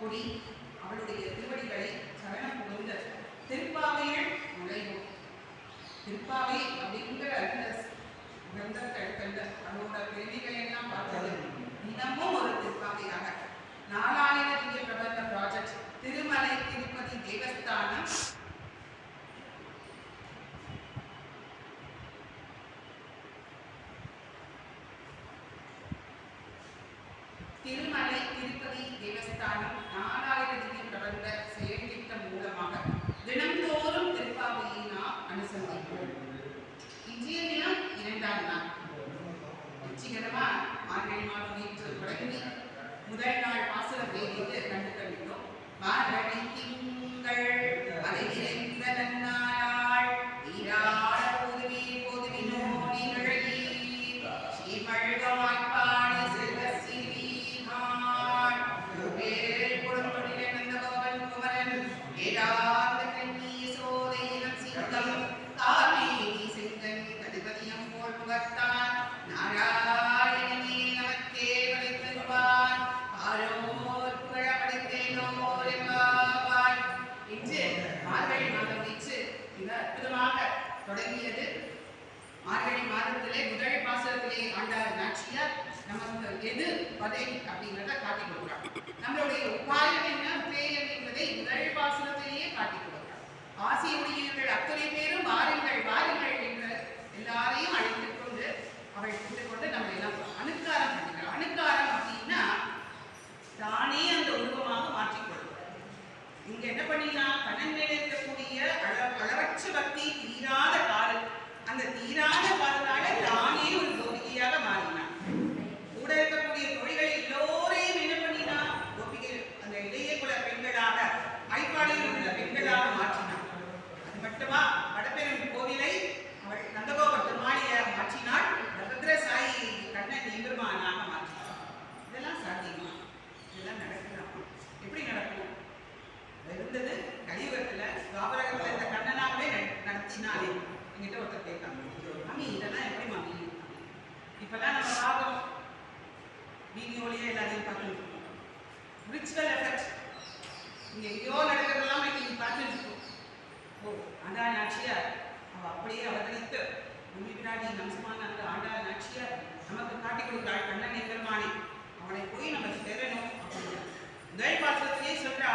கொடி அவளுடைய திருவடிகளை சரணம் புகுந்த திருப்பாவையில் நுழைவோம். திருப்பாவை அப்படிங்கிற அந்த கிரந்தங்கள் அதோட பெருமைகளை எல்லாம் பார்த்தது தினமும் ஒரு திருப்பாவையாக 4000 திவ்ய பிரபந்த ப்ராஜெக்ட் திருமலை திருப்பதி தேவஸ்தானம் திருமலை திருப்பதி தேவஸ்தானம் 4000 திவ்ய பிரபந்த செயல்திட்டம் மூலமாக தினந்தோறும் திருப்பாவையை நாம் அனுசந்திப்போம். இன்றைய தினம் 2ஆம் நாள் வெற்றிகரமா மார்கழி மாதம் நேற்று தொடங்கி முதல் நாள் பாசுர வேதிக்கு கண்டு கண்டோம். மார்கழி திங்கள் அதை நிறைந்த நன்னாள் ஈராட போதுவே போதுவினோ நிகழி ஸ்ரீமழ்கமாய்ப்பாடி செல்வ சிறுவீகான் வேல் குளத்தொழில நந்தகோபன் குமரன் ஏராந்த கண்ணி சோதையினம் சிங்கம் தாமேனி செங்கன் கதிபதியம் போல் முகத்தான் நாராயணனே நமக்கே வளைத்தருவான் ஆரோர் புகழ படைத்தேனோர் என்பாய் என்று மார்கழி மாதம் நேற்று மிக அற்புதமாக தொடங்கியது. மார்கழி மாதத்திலே முதல் பாசுரத்திலே ஆண்டார் நாச்சியார் நமக்கு எது பதவி அப்படிங்கிறத காட்டி கொடுக்கிறார். நம்மளுடைய உபாயம் என்ன பேயம் என்பதை முதல் பாசுரத்திலேயே காட்டி கொடுக்கிறார். ஆசியுடையவர்கள் அத்தனை பேரும் வாருங்கள் வாருங்கள் என்று எல்லாரையும் அழைத்து கொண்டு அவள் கொண்டு கொண்டு நம்ம எல்லாம் அணுக்காரம் பண்ணுகிறார். அணுக்காரம் அப்படின்னா தானே அந்த உருவமாக மாற்றிக்கொள்கிறார். இங்க என்ன பண்ணினா கண்ணன் மேல இருக்கக்கூடிய அளவற்ற பக்தி தீராத காலம், அந்த தீராத காலத்தால தானே ஒரு கோபிகையாக மாறினான். கூட இருக்கக்கூடிய தொழில்கள் எல்லோரையும் என்ன பண்ணினா கோபிகள் அந்த இடையே குல பெண்களாக ஐப்பாடியில் உள்ள பெண்களாக மாற்றினான். அது மட்டுமா வடபெரும் கோவிலை அவள் நந்தகோப பெருமாளியை மாற்றினாள். பத்ரசாயி கண்ணன் எம்பெருமானாக மாற்றினாள். இதெல்லாம் சாத்தியமா? இதெல்லாம் நடக்கலாம். எப்படி நடக்கும்? இருந்தது கலியுகத்துல துவாபரகத்துல இந்த கண்ணனாகவே நடத்தினாலே என்கிட்ட ஒருத்தர் கேட்காங்க, மாமி இதெல்லாம் எப்படி மாமி? இப்பெல்லாம் நம்ம பார்க்கிறோம், வீடியோலயே எல்லாத்தையும் பார்த்துட்டு இருக்கோம். ரிச்சுவல் எஃபெக்ட் இங்க எங்கேயோ நடக்கிறதெல்லாம் இன்னைக்கு பார்த்துட்டு இருக்கோம். ஓ ஆண்டாள் நாச்சியார் அவ அப்படியே அவதரித்து முன்னிட்டாடி நம்சமான அந்த ஆண்டாள் நாச்சியார் நமக்கு காட்டி கொடுத்தாள் கண்ணன் எம்பெருமானை, அவனை போய் நம்ம சேரணும் அப்படின்னு முதல் பாசுரத்திலேயே சொல்றா.